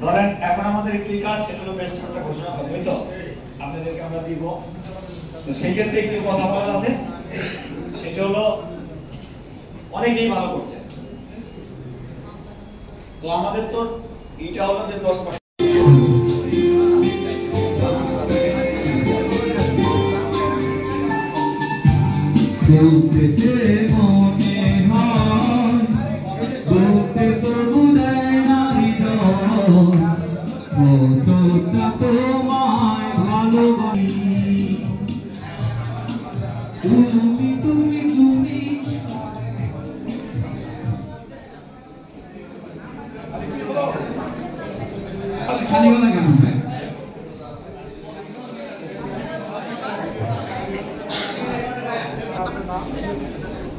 ধরেন এখন আমাদের একটু কাজ, সেটা হলো বেস্ট একটা ঘোষণা করবো, তো আপনাদেরকে আমরা দিব। তো সেই ক্ষেত্রে একটু কথা বলার আছে, সেটা হলো অনেকেই ভালো করছে। তো আমাদের তো এটা হলো যে 10% খালি গলা কেন হয়?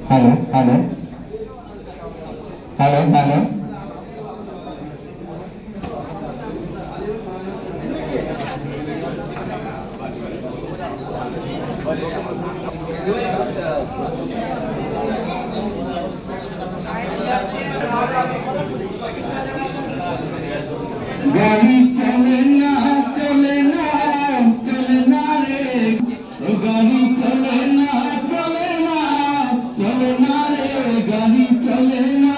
হ্যালো হ্যালো হ্যালো হ্যালো গাড়ি চলে না চলে না চলে না রে, গাড়ি চলে না চলে না চলে না রে, গাড়ি চলে না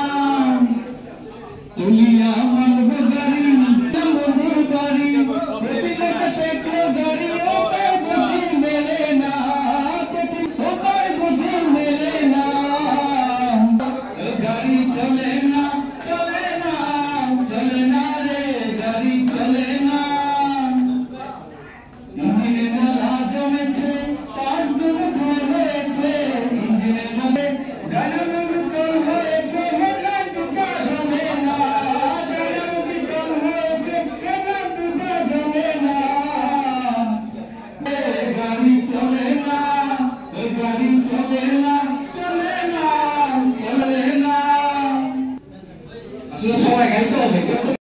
চলিয়া মানব গাড়ি মধুর গাড়ি পেট্রো গাড়ি ওটাই বুদ্ধি মেলে না, ওটাই বুদ্ধি মেলে না, গাড়ি চলে না চলে না চলে না রে, গাড়ি চলে না। ইঞ্জিনে মালা জমেছে, পাঁচ গুণ খোল হয়েছে, ইঞ্জিনে মধ্যে ডায়নামিক কল হয়েছে, হেডলাইট দুটা জ্বলে না, ডায়নামিক কল হয়েছে, হেডলাইট দুটা জ্বলে না, গাড়ি চলে না, গাড়ি চলে না চলে না চলে না। আসলে সবাই গাইতে হবে।